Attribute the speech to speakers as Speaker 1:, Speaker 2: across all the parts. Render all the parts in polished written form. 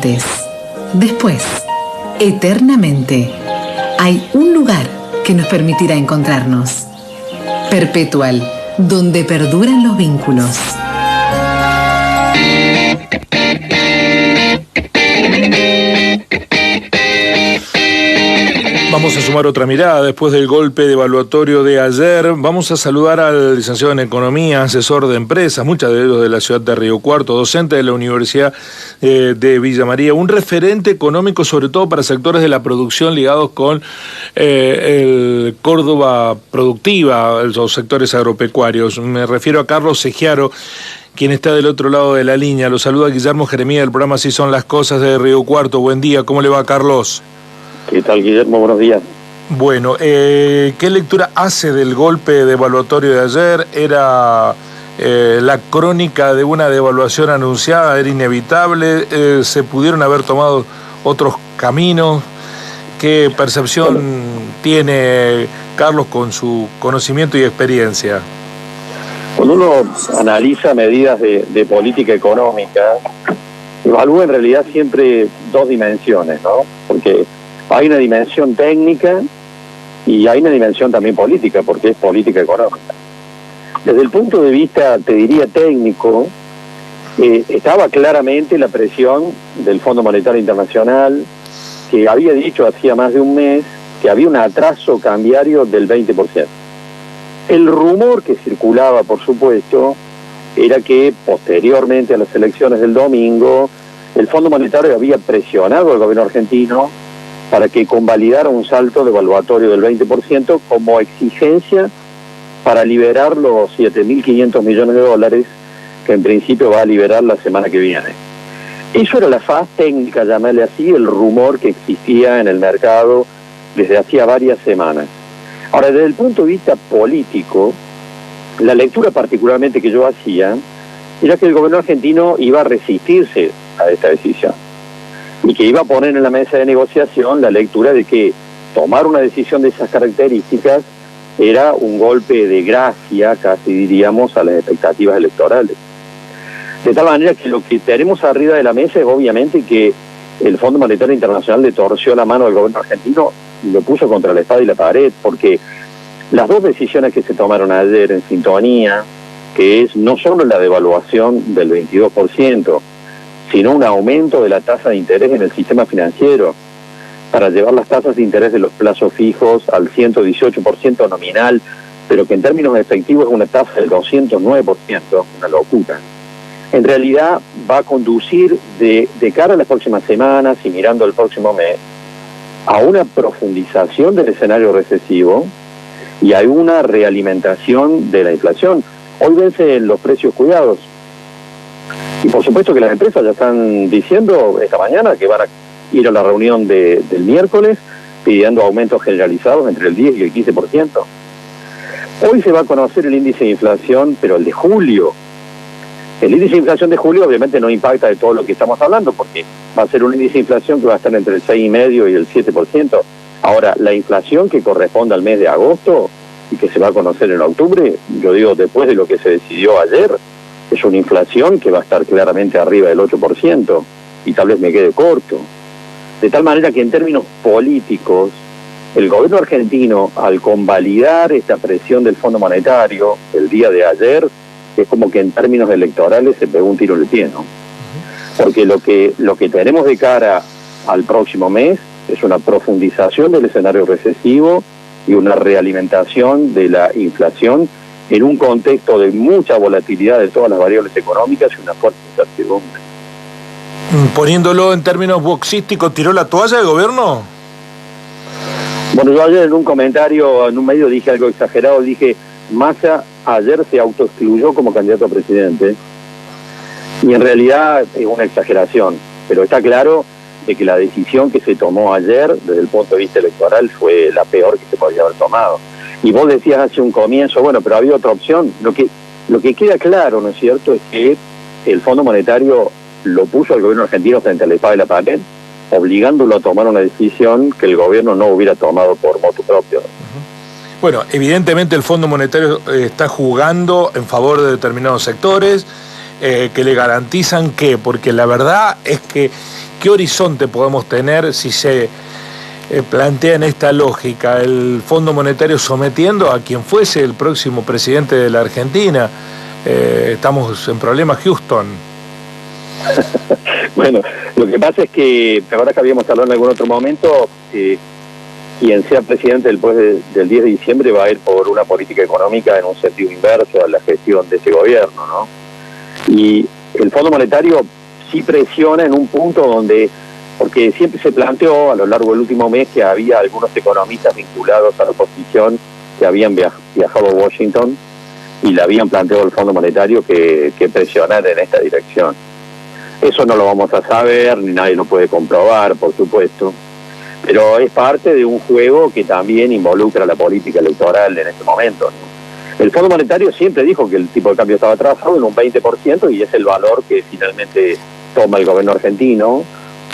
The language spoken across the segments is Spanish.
Speaker 1: Antes, después, eternamente, hay un lugar que nos permitirá encontrarnos. Perpetual, donde perduran los vínculos.
Speaker 2: Vamos a sumar otra mirada después del golpe devaluatorio de ayer. Vamos a saludar al licenciado en Economía, asesor de empresas, muchas de ellos de la ciudad de Río Cuarto, docente de la Universidad de Villa María, un referente económico sobre todo para sectores de la producción ligados con el Córdoba Productiva, los sectores agropecuarios. Me refiero a Carlos Segiaro, quien está del otro lado de la línea. Lo saluda Guillermo Jeremía del programa Así son las cosas de Río Cuarto. Buen día, ¿cómo le va, Carlos?
Speaker 3: ¿Qué tal, Guillermo? Buenos días.
Speaker 2: Bueno, ¿qué lectura hace del golpe devaluatorio de ayer? ¿Era la crónica de una devaluación anunciada? ¿Era inevitable? ¿Se pudieron haber tomado otros caminos? ¿Qué percepción tiene Carlos con su conocimiento y experiencia?
Speaker 3: Cuando uno analiza medidas de política económica, evalúa en realidad siempre dos dimensiones, ¿no? Porque hay una dimensión técnica y hay una dimensión también política, porque es política económica. Desde el punto de vista, te diría, técnico, estaba claramente la presión del Fondo Monetario Internacional, que había dicho hacía más de un mes que había un atraso cambiario del 20%. El rumor que circulaba, por supuesto, era que posteriormente a las elecciones del domingo, el Fondo Monetario había presionado al gobierno argentino para que convalidara un salto devaluatorio del 20% como exigencia para liberar los 7.500 millones de dólares que en principio va a liberar la semana que viene. Eso era la faz técnica, llamarle así, el rumor que existía en el mercado desde hacía varias semanas. Ahora, desde el punto de vista político, la lectura particularmente que yo hacía era que el gobierno argentino iba a resistirse a esta decisión y que iba a poner en la mesa de negociación la lectura de que tomar una decisión de esas características era un golpe de gracia, casi diríamos, a las expectativas electorales. De tal manera que lo que tenemos arriba de la mesa es obviamente que el Fondo Monetario Internacional le torció la mano al gobierno argentino y lo puso contra la espada y la pared, porque las dos decisiones que se tomaron ayer en sintonía, que es no solo la devaluación del 22%, sino un aumento de la tasa de interés en el sistema financiero para llevar las tasas de interés de los plazos fijos al 118% nominal, pero que en términos efectivos es una tasa del 209%, una locura. En realidad va a conducir de cara a las próximas semanas y mirando el próximo mes a una profundización del escenario recesivo y a una realimentación de la inflación. Hoy vencen los precios cuidados. Y por supuesto que las empresas ya están diciendo esta mañana que van a ir a la reunión del miércoles pidiendo aumentos generalizados entre el 10 y el 15%. Hoy se va a conocer el índice de inflación, pero el de julio. El índice de inflación de julio obviamente no impacta de todo lo que estamos hablando, porque va a ser un índice de inflación que va a estar entre el 6,5% y el 7%. Ahora, la inflación que corresponde al mes de agosto y que se va a conocer en octubre, yo digo, después de lo que se decidió ayer, es una inflación que va a estar claramente arriba del 8%, y tal vez me quede corto. De tal manera que en términos políticos, el gobierno argentino, al convalidar esta presión del Fondo Monetario el día de ayer, es como que en términos electorales se pegó un tiro en el pie, ¿no? Porque lo que tenemos de cara al próximo mes es una profundización del escenario recesivo y una realimentación de la inflación en un contexto de mucha volatilidad de todas las variables económicas y una fuerte incertidumbre.
Speaker 2: Poniéndolo en términos boxísticos, ¿tiró la toalla el gobierno?
Speaker 3: Bueno, yo ayer en un comentario, en un medio dije algo exagerado, dije, Massa ayer se autoexcluyó como candidato a presidente, y en realidad es una exageración, pero está claro de que la decisión que se tomó ayer, desde el punto de vista electoral, fue la peor que se podría haber tomado. Y vos decías hace un comienzo, bueno, pero había otra opción. Lo que queda claro, ¿no es cierto?, es que el Fondo Monetario lo puso al gobierno argentino frente a la espada y la pared, obligándolo a tomar una decisión que el gobierno no hubiera tomado por motu propio.
Speaker 2: Bueno, evidentemente el Fondo Monetario está jugando en favor de determinados sectores que le garantizan que, porque la verdad es que ¿Qué horizonte podemos tener si se plantea en esta lógica el Fondo Monetario sometiendo a quien fuese el próximo presidente de la Argentina? Estamos en problemas, Houston.
Speaker 3: Bueno, lo que pasa es que, ahora que habíamos hablado en algún otro momento, quien sea presidente después del 10 de diciembre va a ir por una política económica en un sentido inverso a la gestión de ese gobierno, ¿no? Y el Fondo Monetario sí presiona en un punto donde, porque siempre se planteó a lo largo del último mes que había algunos economistas vinculados a la oposición que habían viajado a Washington y le habían planteado al Fondo Monetario que presionara en esta dirección. Eso no lo vamos a saber, ni nadie lo puede comprobar, por supuesto, pero es parte de un juego que también involucra la política electoral en este momento, ¿no? El Fondo Monetario siempre dijo que el tipo de cambio estaba atrasado en un 20% y es el valor que finalmente toma el gobierno argentino,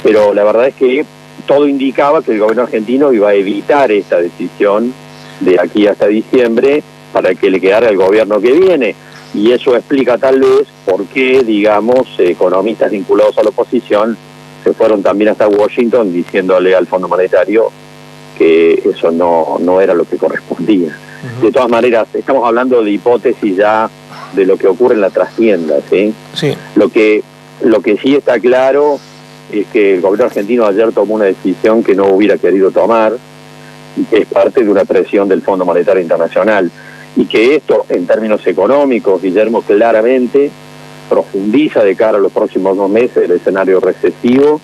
Speaker 3: pero la verdad es que todo indicaba que el gobierno argentino iba a evitar esta decisión de aquí hasta diciembre para que le quedara el gobierno que viene. Y eso explica tal vez por qué, digamos, economistas vinculados a la oposición se fueron también hasta Washington diciéndole al Fondo Monetario que eso no era lo que correspondía. De todas maneras, estamos hablando de hipótesis ya de lo que ocurre en la trastienda, ¿sí?
Speaker 2: Sí.
Speaker 3: Lo que sí está claro es que el gobierno argentino ayer tomó una decisión que no hubiera querido tomar y que es parte de una presión del Fondo Monetario Internacional. Y que esto, en términos económicos, Guillermo, claramente profundiza de cara a los próximos 2 meses el escenario recesivo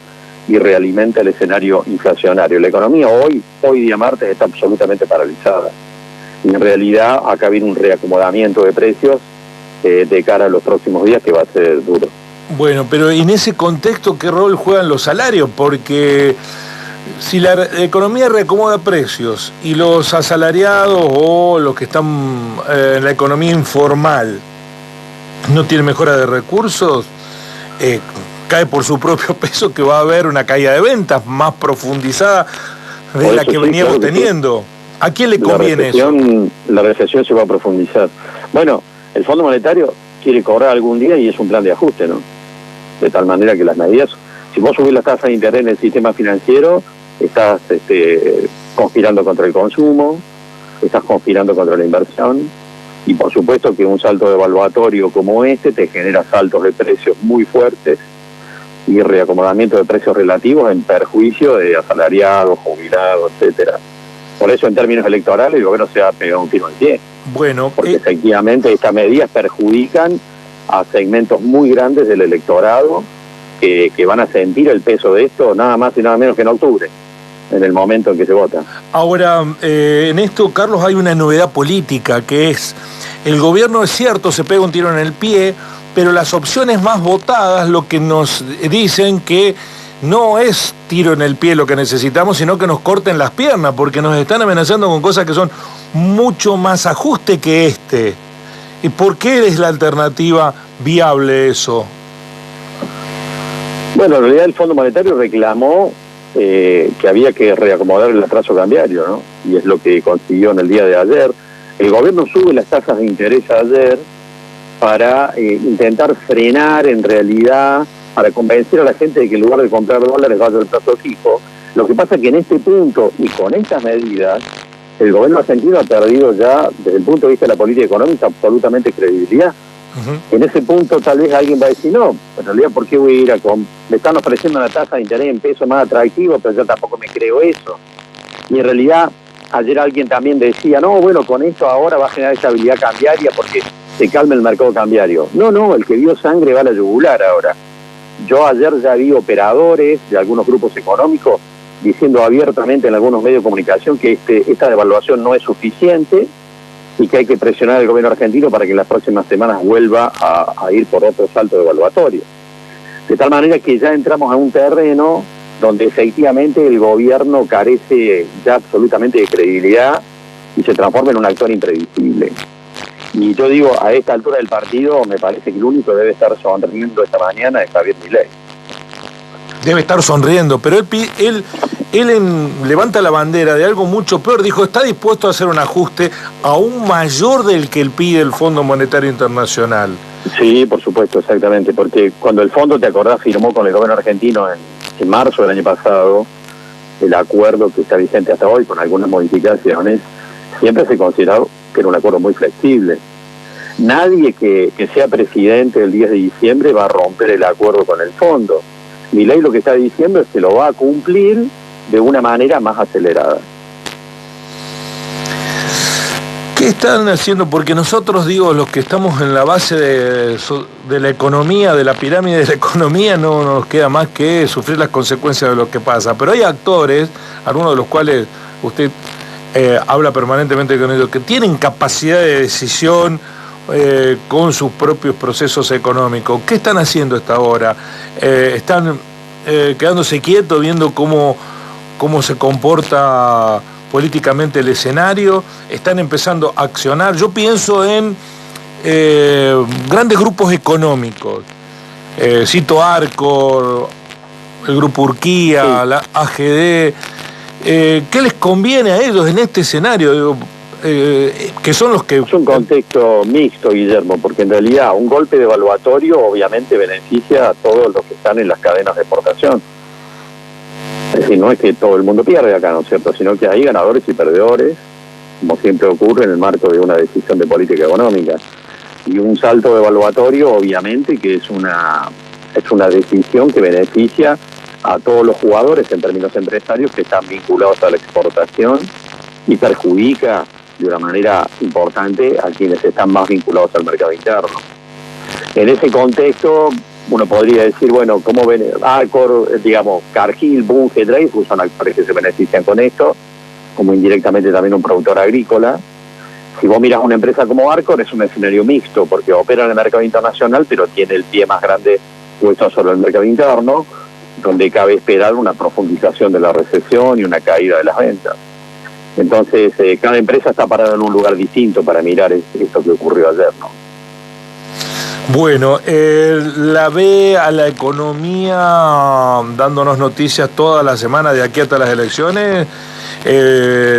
Speaker 3: y realimenta el escenario inflacionario. La economía hoy día martes, está absolutamente paralizada. Y en realidad acá viene un reacomodamiento de precios de cara a los próximos días que va a ser duro.
Speaker 2: Bueno, pero en ese contexto, ¿qué rol juegan los salarios? Porque si la economía reacomoda precios y los asalariados o los que están en la economía informal no tienen mejora de recursos, cae por su propio peso que va a haber una caída de ventas más profundizada de la que veníamos teniendo. ¿A quién le conviene eso?
Speaker 3: La recesión se va a profundizar. Bueno, el Fondo Monetario quiere cobrar algún día y es un plan de ajuste, ¿no? De tal manera que las medidas, si vos subís las tasas de interés en el sistema financiero, estás conspirando contra el consumo, estás conspirando contra la inversión, y por supuesto que un salto devaluatorio como este te genera saltos de precios muy fuertes y reacomodamiento de precios relativos en perjuicio de asalariados, jubilados, etcétera. Por eso, en términos electorales, el gobierno se ha pegado un tiro al pie.
Speaker 2: Bueno,
Speaker 3: porque efectivamente estas medidas perjudican a segmentos muy grandes del electorado que van a sentir el peso de esto nada más y nada menos que en octubre, en el momento en que se vota.
Speaker 2: Ahora, en esto, Carlos, hay una novedad política, que es, el gobierno, es cierto, se pega un tiro en el pie, pero las opciones más votadas lo que nos dicen que no es tiro en el pie lo que necesitamos, sino que nos corten las piernas, porque nos están amenazando con cosas que son mucho más ajuste que este. ¿Y por qué es la alternativa viable eso?
Speaker 3: Bueno, en realidad el Fondo Monetario reclamó que había que reacomodar el atraso cambiario, ¿no? Y es lo que consiguió en el día de ayer. El gobierno sube las tasas de interés ayer para intentar frenar, en realidad, para convencer a la gente de que en lugar de comprar dólares vaya al plazo fijo. Lo que pasa es que en este punto y con estas medidas, el gobierno argentino ha perdido ya, desde el punto de vista de la política económica, absolutamente credibilidad. En ese punto tal vez alguien va a decir, no, en realidad, ¿por qué voy a ir a me están ofreciendo una tasa de interés en pesos más atractivo, pero yo tampoco me creo eso? Y en realidad, ayer alguien también decía, no, bueno, con esto ahora va a generar estabilidad cambiaria porque se calma el mercado cambiario. No, el que vio sangre va a la yugular ahora. Yo ayer ya vi operadores de algunos grupos económicos diciendo abiertamente en algunos medios de comunicación que esta devaluación no es suficiente y que hay que presionar al gobierno argentino para que en las próximas semanas vuelva a ir por otro salto devaluatorio. De tal manera que ya entramos a un terreno donde efectivamente el gobierno carece ya absolutamente de credibilidad y se transforma en un actor imprevisible. Y yo digo, a esta altura del partido, me parece que el único que debe estar sonriendo esta mañana es Javier Milei.
Speaker 2: Debe estar sonriendo, pero él levanta la bandera de algo mucho peor. Dijo, está dispuesto a hacer un ajuste aún mayor del que él pide el Fondo Monetario Internacional.
Speaker 3: Sí, por supuesto, exactamente, porque cuando el fondo, te acordás, firmó con el gobierno argentino en en marzo del año pasado, el acuerdo que está vigente hasta hoy, con algunas modificaciones, siempre se consideró que era un acuerdo muy flexible. Nadie que sea presidente el 10 de diciembre va a romper el acuerdo con el fondo. Milei lo que está diciendo es que lo va a cumplir de una manera más acelerada.
Speaker 2: ¿Qué están haciendo? Porque nosotros, digo, los que estamos en la base de la economía, de la pirámide de la economía, no nos queda más que sufrir las consecuencias de lo que pasa. Pero hay actores, algunos de los cuales usted habla permanentemente con ellos, que tienen capacidad de decisión con sus propios procesos económicos. ¿Qué están haciendo hasta ahora? ¿Están quedándose quietos viendo cómo se comporta políticamente el escenario? ¿Están empezando a accionar? Yo pienso en grandes grupos económicos. Cito Arcor, el Grupo Urquía, sí, la AGD. ¿Qué les conviene a ellos en este escenario? Digo, que son los que...
Speaker 3: Es un contexto mixto, Guillermo, porque en realidad un golpe devaluatorio obviamente beneficia a todos los que están en las cadenas de exportación. Es decir, no es que todo el mundo pierde acá, ¿no es cierto?, sino que hay ganadores y perdedores, como siempre ocurre en el marco de una decisión de política económica. Y un salto devaluatorio, obviamente, que es una decisión que beneficia a todos los jugadores en términos empresarios que están vinculados a la exportación y perjudica de una manera importante a quienes están más vinculados al mercado interno. En ese contexto, uno podría decir, bueno, ¿cómo ven Arcor, digamos, Cargill, Bunge, Dreyfus son actores que se benefician con esto, como indirectamente también un productor agrícola? Si vos miras una empresa como Arcor, es un escenario mixto, porque opera en el mercado internacional, pero tiene el pie más grande puesto sobre el mercado interno, donde cabe esperar una profundización de la recesión y una caída de las ventas. Entonces, cada empresa está parada en un lugar distinto para mirar esto que ocurrió ayer, ¿no?
Speaker 2: Bueno, la ve a la economía dándonos noticias toda la semana de aquí hasta las elecciones.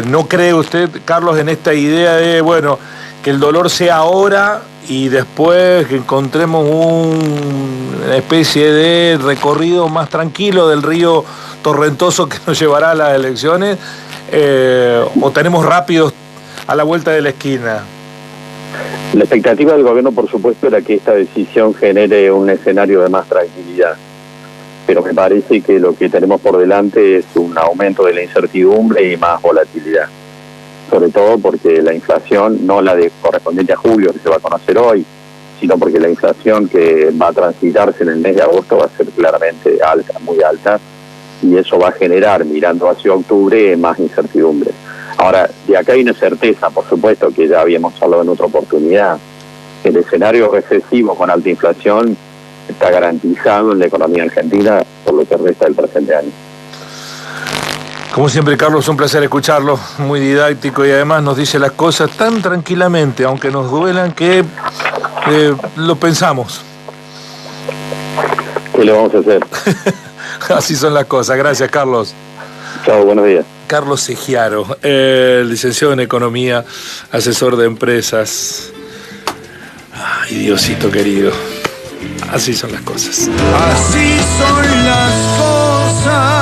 Speaker 2: ¿No cree usted, Carlos, en esta idea de, bueno, que el dolor sea ahora y después que encontremos una especie de recorrido más tranquilo del río torrentoso que nos llevará a las elecciones? ¿O tenemos rápidos a la vuelta de la esquina?
Speaker 3: La expectativa del gobierno, por supuesto, era que esta decisión genere un escenario de más tranquilidad. Pero me parece que lo que tenemos por delante es un aumento de la incertidumbre y más volatilidad. Sobre todo porque la inflación, no la de correspondiente a julio, que se va a conocer hoy, sino porque la inflación que va a transitarse en el mes de agosto va a ser claramente alta, muy alta, y eso va a generar, mirando hacia octubre, más incertidumbre. Ahora, de acá hay una certeza, por supuesto, que ya habíamos hablado en otra oportunidad. El escenario recesivo con alta inflación está garantizado en la economía argentina por lo que resta del presente año.
Speaker 2: Como siempre, Carlos, un placer escucharlo, muy didáctico y además nos dice las cosas tan tranquilamente, aunque nos duelan, que lo pensamos.
Speaker 3: ¿Qué le vamos a hacer?
Speaker 2: Así son las cosas. Gracias, Carlos.
Speaker 3: Chao, buenos días.
Speaker 2: Carlos Segiaro, licenciado en Economía, asesor de empresas. Ay, Diosito querido. Así son las cosas.
Speaker 4: Así son las cosas.